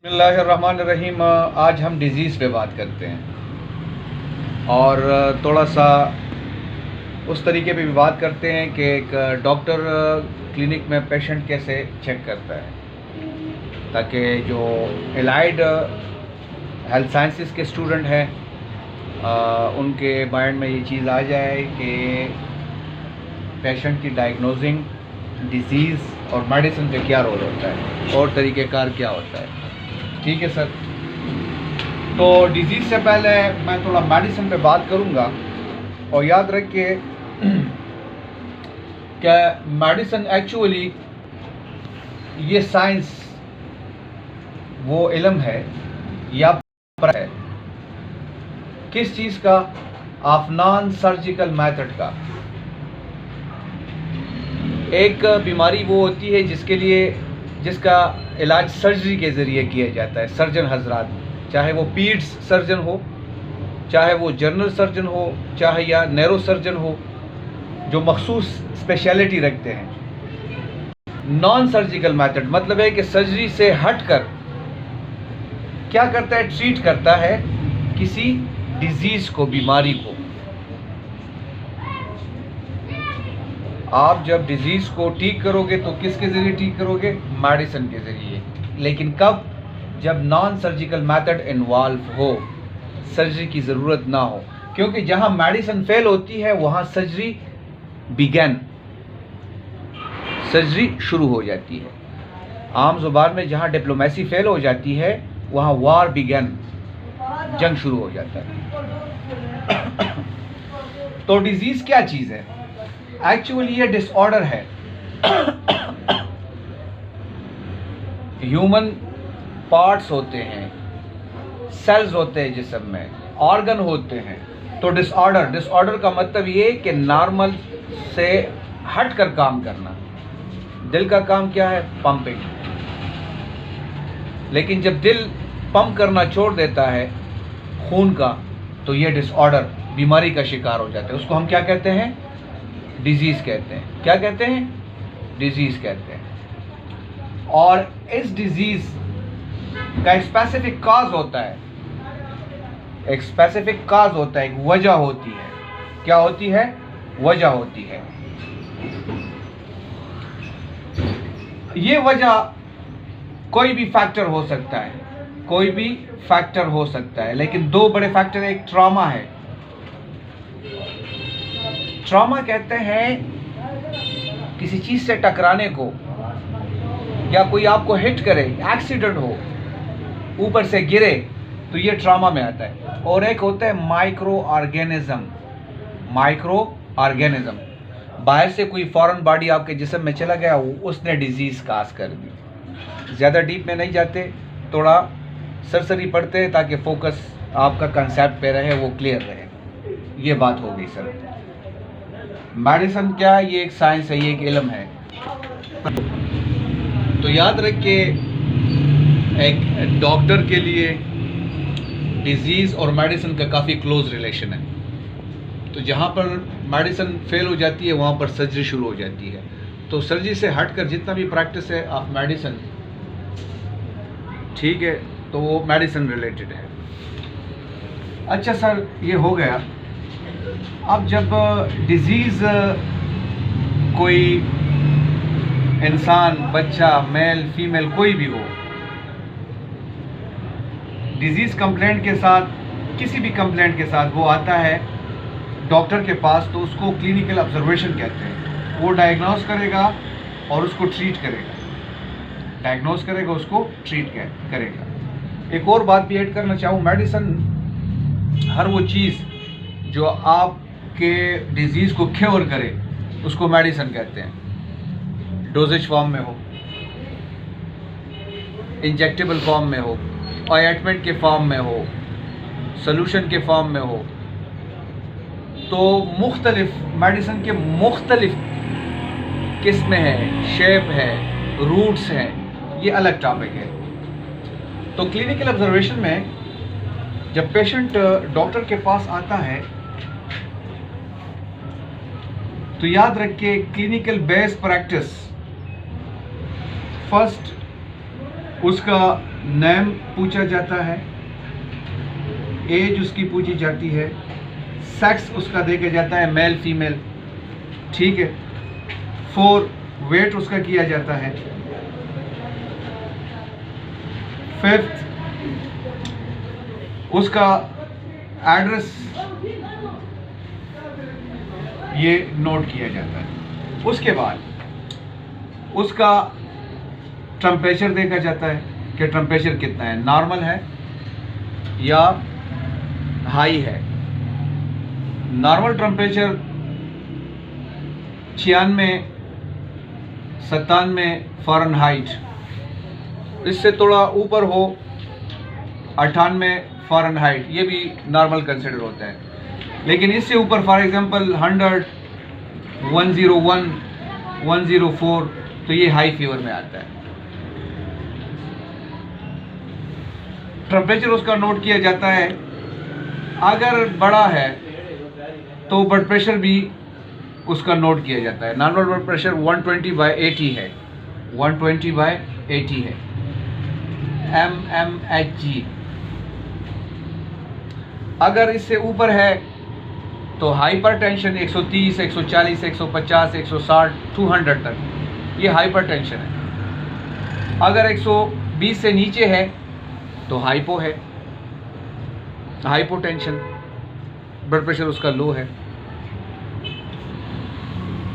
बिस्मिल्लाहिर्रहमानिर्रहीम। आज हम डिज़ीज़ पे बात करते हैं और थोड़ा सा उस तरीके पे भी बात करते हैं कि एक डॉक्टर क्लिनिक में पेशेंट कैसे चेक करता है, ताकि जो एलाइड हेल्थ साइंसेस के स्टूडेंट हैं उनके माइंड में ये चीज़ आ जाए कि पेशेंट की डायग्नोजिंग डिज़ीज़ और मेडिसिन पे क्या रोल होता है और तरीक़ेकार क्या होता है। ठीक है सर। तो डिज़ीज़ से पहले मैं थोड़ा मेडिसिन पे बात करूँगा और याद रखिए कि मेडिसिन एक्चुअली ये साइंस वो इल्म है या है किस चीज़ का, ऑफ नॉन सर्जिकल मेथड का। एक बीमारी वो होती है जिसका इलाज सर्जरी के ज़रिए किया जाता है। सर्जन हजरात, चाहे वो पीड्स सर्जन हो, चाहे वो जनरल सर्जन हो, चाहे या नैरो सर्जन हो, जो मखसूस स्पेशलिटी रखते हैं। नॉन सर्जिकल मेथड मतलब है कि सर्जरी से हटकर क्या करता है, ट्रीट करता है किसी डिजीज़ को, बीमारी को। आप जब डिज़ीज़ को ठीक करोगे तो किसके ज़रिए ठीक करोगे? मेडिसिन के ज़रिए। लेकिन कब? जब नॉन सर्जिकल मेथड इन्वॉल्व हो, सर्जरी की ज़रूरत ना हो, क्योंकि जहाँ मेडिसिन फेल होती है वहाँ सर्जरी बिगन, सर्जरी शुरू हो जाती है। आम ज़ुबान में जहाँ डिप्लोमेसी फेल हो जाती है वहाँ वार बिगन, जंग शुरू हो जाता है। तो डिज़ीज़ क्या चीज़ है? एक्चुअली ये डिसऑर्डर है। ह्यूमन पार्ट्स होते हैं, सेल्स होते हैं जिस्म में, ऑर्गन होते हैं। तो डिसऑर्डर का मतलब ये कि नॉर्मल से हटकर काम करना। दिल का काम क्या है? पंपिंग। लेकिन जब दिल पंप करना छोड़ देता है खून का, तो ये डिसऑर्डर, बीमारी का शिकार हो जाता है। उसको हम क्या कहते हैं? डिजीज़ कहते हैं। क्या कहते हैं? डिजीज़ कहते हैं। और इस डिजीज़ का एक स्पेसिफिक काज होता है, एक स्पेसिफिक काज होता है, एक वजह होती है। क्या होती है? वजह होती है। ये वजह कोई भी फैक्टर हो सकता है, कोई भी फैक्टर हो सकता है, लेकिन दो बड़े फैक्टर, एक ट्रॉमा है। ट्रॉमा कहते हैं किसी चीज़ से टकराने को, या कोई आपको हिट करे, एक्सीडेंट हो, ऊपर से गिरे, तो ये ट्रॉमा में आता है। और एक होता है माइक्रो ऑर्गेनिज्म। माइक्रो ऑर्गेनिज्म, बाहर से कोई फॉरेन बॉडी आपके जिस्म में चला गया, उसने डिजीज़ काज कर दी। ज़्यादा डीप में नहीं जाते, थोड़ा सरसरी पढ़ते हैं ताकि फोकस आपका कंसेप्ट पे रहे, वो क्लियर रहे। ये बात हो गई सर। मेडिसिन क्या है? ये एक साइंस है, ये एक इल्म है। तो याद रखिए, एक डॉक्टर के लिए डिजीज़ और मेडिसिन का काफ़ी क्लोज रिलेशन है। तो जहाँ पर मेडिसिन फेल हो जाती है वहाँ पर सर्जरी शुरू हो जाती है। तो सर्जरी से हटकर जितना भी प्रैक्टिस है ऑफ मेडिसिन, ठीक है, तो वो मेडिसिन रिलेटेड है। अच्छा सर, ये हो गया। अब जब डिज़ीज़ कोई इंसान, बच्चा, मेल फीमेल कोई भी हो, डिज़ीज़ कंप्लेंट के साथ, किसी भी कंप्लेंट के साथ वो आता है डॉक्टर के पास, तो उसको क्लिनिकल ऑब्जर्वेशन कहते हैं। वो डायग्नोस करेगा और उसको ट्रीट करेगा। डायग्नोस करेगा, उसको ट्रीट करेगा। एक और बात भी ऐड करना चाहूँ, मेडिसिन हर वो चीज़ जो आपके डिज़ीज़ को क्योर करे उसको मेडिसिन कहते हैं। डोजेज फॉर्म में हो, इंजेक्टेबल फॉर्म में हो, ऑइंटमेंट के फॉर्म में हो, सॉल्यूशन के फॉर्म में हो, तो मुख्तलिफ मेडिसिन के मुख्तलिफ किस्में हैं, शेप है, रूट्स हैं, ये अलग टॉपिक है। तो क्लिनिकल ऑब्जर्वेशन में जब पेशेंट डॉक्टर के पास आता है तो याद रखिए, क्लिनिकल बेस प्रैक्टिस फर्स्ट उसका नेम पूछा जाता है, एज उसकी पूछी जाती है, सेक्स उसका देखा जाता है, मेल फीमेल, ठीक है। 4 वेट उसका किया जाता है। 5th उसका एड्रेस ये नोट किया जाता है। उसके बाद उसका टेम्परेचर देखा जाता है कि टेम्परेचर कितना है, नॉर्मल है या हाई है। नॉर्मल टेम्परेचर 96-97 फ़ारेनहाइट, इससे थोड़ा ऊपर हो 98 फ़ारेनहाइट, ये भी नॉर्मल कंसिडर होता है। लेकिन इससे ऊपर फॉर एग्जांपल 100, 101, 104 तो ये हाई फीवर में आता है। टेम्परेचर उसका नोट किया जाता है। अगर बड़ा है तो ब्लड प्रेशर भी उसका नोट किया जाता है। नॉर्मल ब्लड प्रेशर 120/80 है, 120/80 है, mmHg। अगर इससे ऊपर है तो हाइपरटेंशन 130, 140, 150, 160, 200 तक, ये हाइपरटेंशन है। अगर 120 से नीचे है तो हाइपो है, हाइपोटेंशन, ब्लड प्रेशर उसका लो है।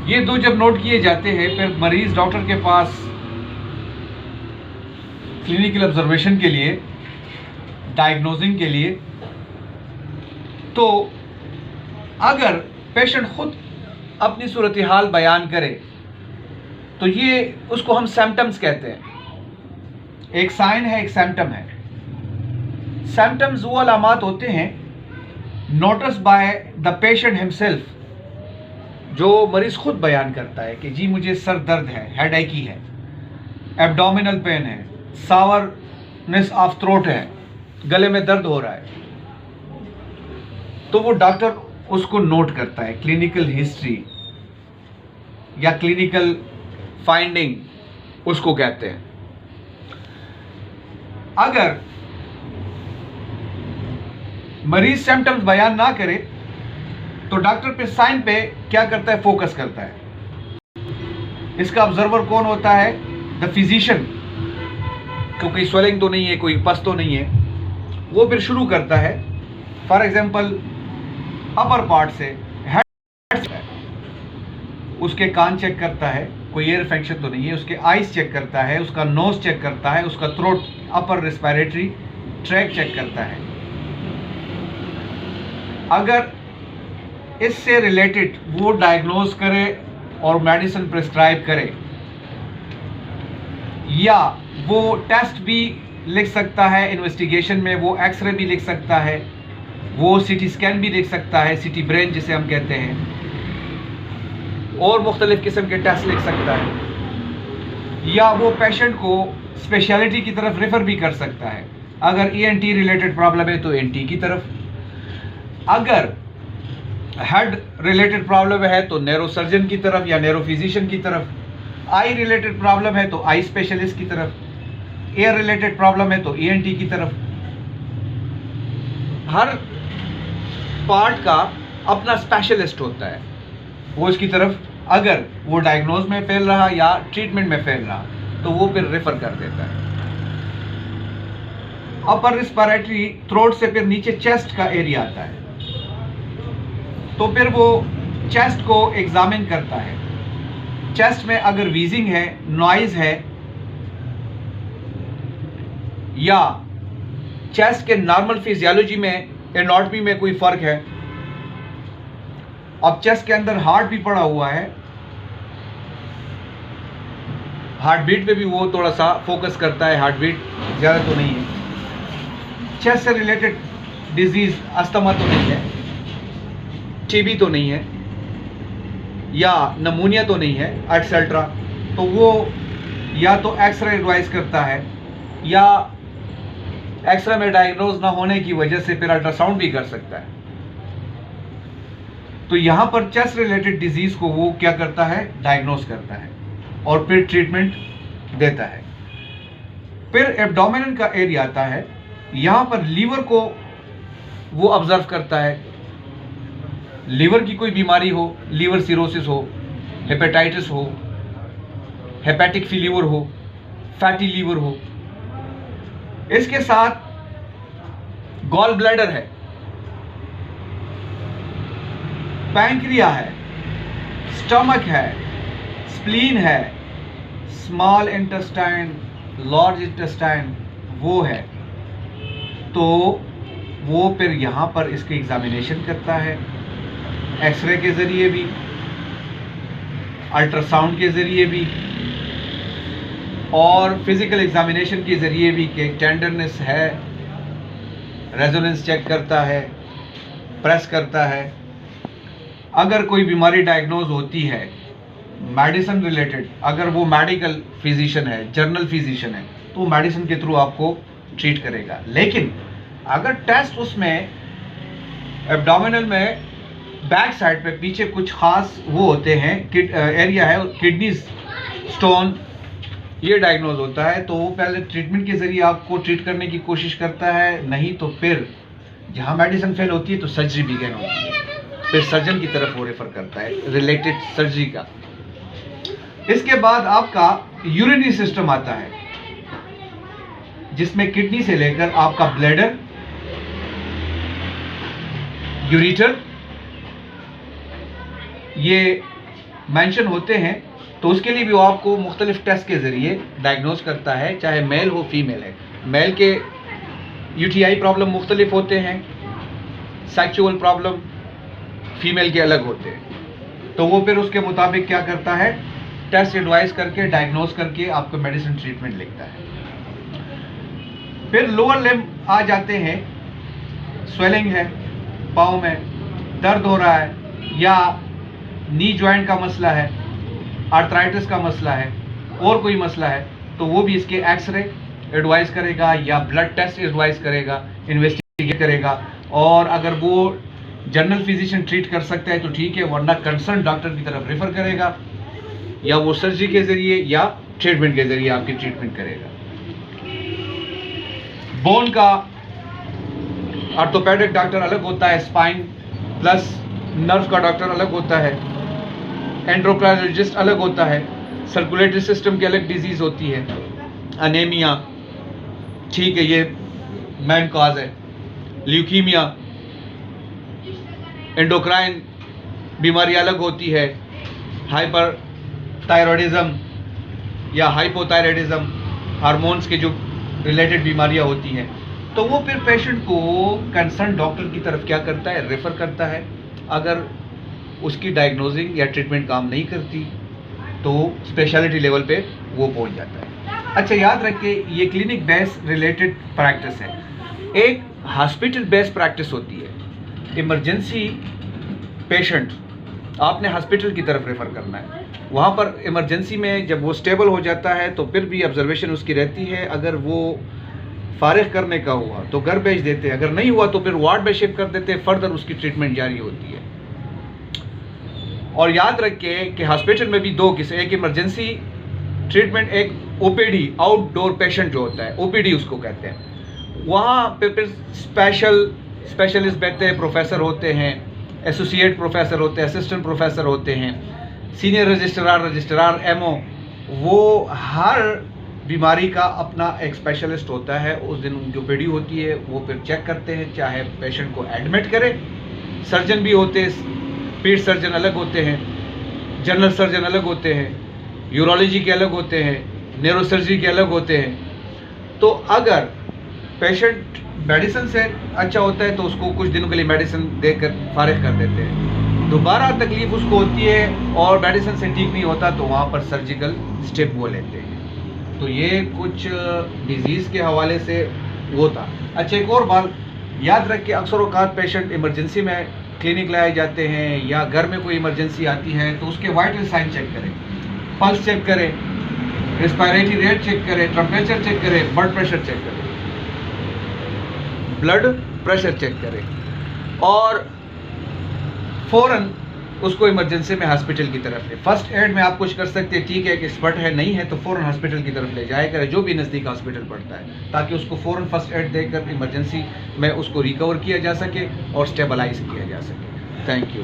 ये दो जब नोट किए जाते हैं, फिर मरीज डॉक्टर के पास क्लिनिकल ऑब्जर्वेशन के लिए, डायग्नोजिंग के लिए। तो अगर पेशेंट खुद अपनी सूरत हाल बयान करे तो ये उसको हम सिम्टम्स कहते हैं। एक साइन है, एक सिम्टम है। सिम्टम्स वो अलामात होते हैं notice by the patient himself, जो मरीज खुद बयान करता है कि जी मुझे सर दर्द है, हेडेकी है, एब्डोमिनल पेन है, सावरनेस ऑफ थ्रोट है, गले में दर्द हो रहा है। तो वो डॉक्टर उसको नोट करता है, क्लिनिकल हिस्ट्री या क्लिनिकल फाइंडिंग उसको कहते हैं। अगर मरीज सिम्टम्स बयान ना करे तो डॉक्टर पे साइन पे क्या करता है, फोकस करता है। इसका ऑब्जर्वर कौन होता है, द फिजिशियन, क्योंकि स्वेलिंग तो नहीं है, कोई पस तो नहीं है। वो फिर शुरू करता है, फॉर एग्जांपल अपर पार्ट से, हेड से, उसके कान चेक करता है, कोई एयर इन्फेक्शन तो नहीं है, उसके आईज चेक करता है, उसका नोज चेक करता है, उसका throat, upper respiratory tract check करता है। अगर इससे रिलेटेड वो डायग्नोज करे और मेडिसिन प्रिस्क्राइब करे, या वो टेस्ट भी लिख सकता है, इन्वेस्टिगेशन में वो एक्सरे भी लिख सकता है, वो सीटी स्कैन भी लिख सकता है, सीटी ब्रेन जिसे हम कहते हैं, और मुख्तलिफ किस्म के टेस्ट लिख सकता है, या वो पेशेंट को स्पेशलिटी की तरफ रेफर भी कर सकता है। अगर ENT रिलेटेड प्रॉब्लम है तो ENT की तरफ, अगर हेड रिलेटेड प्रॉब्लम है तो न्यूरोसर्जन की तरफ या न्यूरोफिजिशियन की तरफ, आई रिलेटेड प्रॉब्लम है तो आई स्पेशलिस्ट की तरफ, एयर रिलेटेड प्रॉब्लम है तो ENT की तरफ। हर पार्ट का अपना स्पेशलिस्ट होता है, वो इसकी तरफ, अगर वो डायग्नोज में फेल रहा या ट्रीटमेंट में फेल रहा तो वो फिर रेफर कर देता है। अपर रिस्पिरेटरी, थ्रोट से फिर नीचे चेस्ट का एरिया आता है, तो फिर वो चेस्ट को एग्जामिन करता है। चेस्ट में अगर वीजिंग है, नॉइज है, या चेस्ट के नॉर्मल फिजियोलॉजी में, एनाटॉमी में कोई फर्क है। अब चेस्ट के अंदर हार्ट भी पड़ा हुआ है, हार्ट बीट पे भी वो थोड़ा सा फोकस करता है, हार्ट बीट ज़्यादा तो नहीं है। चेस्ट से रिलेटेड डिजीज, अस्थमा तो नहीं है, TB तो नहीं है, या नमूनिया तो नहीं है, एटसेट्रा, तो वो या तो एक्सरे एडवाइस करता है, या एक्सरे में डायग्नोज ना होने की वजह से फिर अल्ट्रासाउंड भी कर सकता है। तो यहाँ पर चेस्ट रिलेटेड डिजीज को वो क्या करता है, डायग्नोज करता है और फिर ट्रीटमेंट देता है। फिर एब्डोमिनल का एरिया आता है, यहाँ पर लीवर को वो ऑब्जर्व करता है। लीवर की कोई बीमारी हो, लीवर सिरोसिस हो, हेपेटाइटिस हो, हेपेटिक फेल्यूर हो, फैटी लीवर हो। इसके साथ गॉल ब्लैडर है, पैंक्रिया है, स्टमक है, स्प्लीन है, स्मॉल इंटेस्टाइन, लार्ज इंटेस्टाइन वो है। तो वो फिर यहाँ पर इसके एग्जामिनेशन करता है, एक्सरे के ज़रिए भी, अल्ट्रासाउंड के ज़रिए भी और फिज़िकल एग्जामिनेशन के ज़रिए भी कि टेंडरनेस है, रेजोनेंस चेक करता है, प्रेस करता है। अगर कोई बीमारी डायग्नोज होती है मेडिसिन रिलेटेड, अगर वो मेडिकल फिजिशियन है, जर्नल फिजिशियन है, तो मेडिसिन के थ्रू आपको ट्रीट करेगा। लेकिन अगर टेस्ट उसमें एब्डोमिनल में बैक साइड पे पीछे कुछ खास वो होते हैं, एरिया है, किडनी स्टोन, ये डायग्नोज होता है, तो वो पहले ट्रीटमेंट के ज़रिए आपको ट्रीट करने की कोशिश करता है। नहीं तो फिर जहाँ मेडिसिन फेल होती है तो सर्जरी बिगिन होती है, फिर सर्जन की तरफ वो रेफर करता है रिलेटेड सर्जरी का। इसके बाद आपका यूरिनरी सिस्टम आता है, जिसमें किडनी से लेकर आपका ब्लैडर, यूरेटर ये मेंशन होते हैं। तो उसके लिए भी वो आपको मुख्तलिफ टेस्ट के ज़रिए डायग्नोज करता है, चाहे मेल हो फीमेल है। मेल के यूटीआई प्रॉब्लम मुख्तलिफ होते हैं, सेक्सुअल प्रॉब्लम फीमेल के अलग होते हैं। तो वो फिर उसके मुताबिक क्या करता है, टेस्ट एडवाइस करके डायग्नोज करके आपको मेडिसिन ट्रीटमेंट लिखता है। फिर लोअर लिम्ब आ जाते हैं, स्वेलिंग है, पाँव में दर्द हो रहा है, या नी जॉइंट का मसला है, आर्थराइटिस का मसला है, और कोई मसला है, तो वो भी इसके एक्सरे एडवाइस करेगा या ब्लड टेस्ट एडवाइस करेगा, इन्वेस्टिगेट करेगा। और अगर वो जनरल फिजिशियन ट्रीट कर सकता है तो ठीक है, वरना कंसर्न डॉक्टर की तरफ रेफर करेगा, या वो सर्जरी के ज़रिए या ट्रीटमेंट के ज़रिए आपकी ट्रीटमेंट करेगा। बोन का ऑर्थोपेडिक डॉक्टर अलग होता है, स्पाइन प्लस नर्व का डॉक्टर अलग होता है, एंड्रोक्राइनोलॉजिस्ट अलग होता है, सर्कुलेटरी सिस्टम की अलग डिजीज होती है, अनेमिया, ठीक है, ये मेन कॉज है, ल्यूकीमिया, एंडोक्राइन बीमारी अलग होती है, हाइपर थायराइडिज्म या हाइपोथायराइडिज्म, हार्मोन्स के जो रिलेटेड बीमारियां होती हैं। तो वो फिर पेशेंट को कंसर्न डॉक्टर की तरफ क्या करता है, रेफर करता है। अगर उसकी डायग्नोजिंग या ट्रीटमेंट काम नहीं करती तो स्पेशलिटी लेवल पे वो पहुंच जाता है। अच्छा, याद रखिए ये क्लिनिक बेस रिलेटेड प्रैक्टिस है। एक हॉस्पिटल बेस प्रैक्टिस होती है। इमरजेंसी पेशेंट आपने हॉस्पिटल की तरफ रेफ़र करना है, वहाँ पर इमरजेंसी में जब वो स्टेबल हो जाता है तो फिर भी ऑब्जर्वेशन उसकी रहती है। अगर वो फारिग करने का हुआ तो घर भेज देते हैं, अगर नहीं हुआ तो फिर वार्ड में शिफ्ट कर देते हैं, फर्दर उसकी ट्रीटमेंट जारी होती है। और याद रखिए कि हॉस्पिटल में भी दो किस्म, एक इमरजेंसी ट्रीटमेंट, एक ओपीडी आउटडोर पेशेंट जो होता है, ओपीडी उसको कहते हैं। वहाँ पे फिर स्पेशलिस्ट बैठते हैं, प्रोफेसर होते हैं, एसोसिएट प्रोफेसर होते हैं, असिस्टेंट प्रोफेसर होते हैं, सीनियर रजिस्ट्रार एमओ। वो हर बीमारी का अपना एक स्पेशलिस्ट होता है। उस दिन उनकी ओपीडी होती है, वो फिर चेक करते हैं, चाहे पेशेंट को एडमिट करे। सर्जन भी होते हैं, पेट सर्जन अलग होते हैं, जनरल सर्जन अलग होते हैं, यूरोलॉजी के अलग होते हैं, न्यूरोसर्जरी के अलग होते हैं। तो अगर पेशेंट मेडिसिन से अच्छा होता है तो उसको कुछ दिनों के लिए मेडिसिन देकर फारिग कर देते हैं। दोबारा तकलीफ उसको होती है और मेडिसिन से ठीक नहीं होता तो वहाँ पर सर्जिकल स्टेप वो लेते हैं। तो ये कुछ डिजीज़ के हवाले से वो था। अच्छा, एक और बात याद रख के, अक्सर औक़ात पेशेंट इमरजेंसी में क्लिनिक लाए जाते हैं या घर में कोई इमरजेंसी आती है तो उसके वाइटल साइन चेक करें, पल्स चेक करें, रेस्पिरेटरी रेट चेक करें, टेम्परेचर चेक करें, ब्लड प्रेशर चेक करें, ब्लड प्रेशर चेक करें। और फ़ौरन उसको इमरजेंसी में हॉस्पिटल की तरफ ले। फर्स्ट एड में आप कुछ कर सकते हैं, ठीक है कि स्पट है, नहीं है तो फ़ौरन हॉस्पिटल की तरफ ले जाया करें, जो भी नज़दीक हॉस्पिटल पड़ता है, ताकि उसको फ़ौरन फर्स्ट एड देकर इमरजेंसी में उसको रिकवर किया जा सके और स्टेबलाइज किया जा सके। Thank you.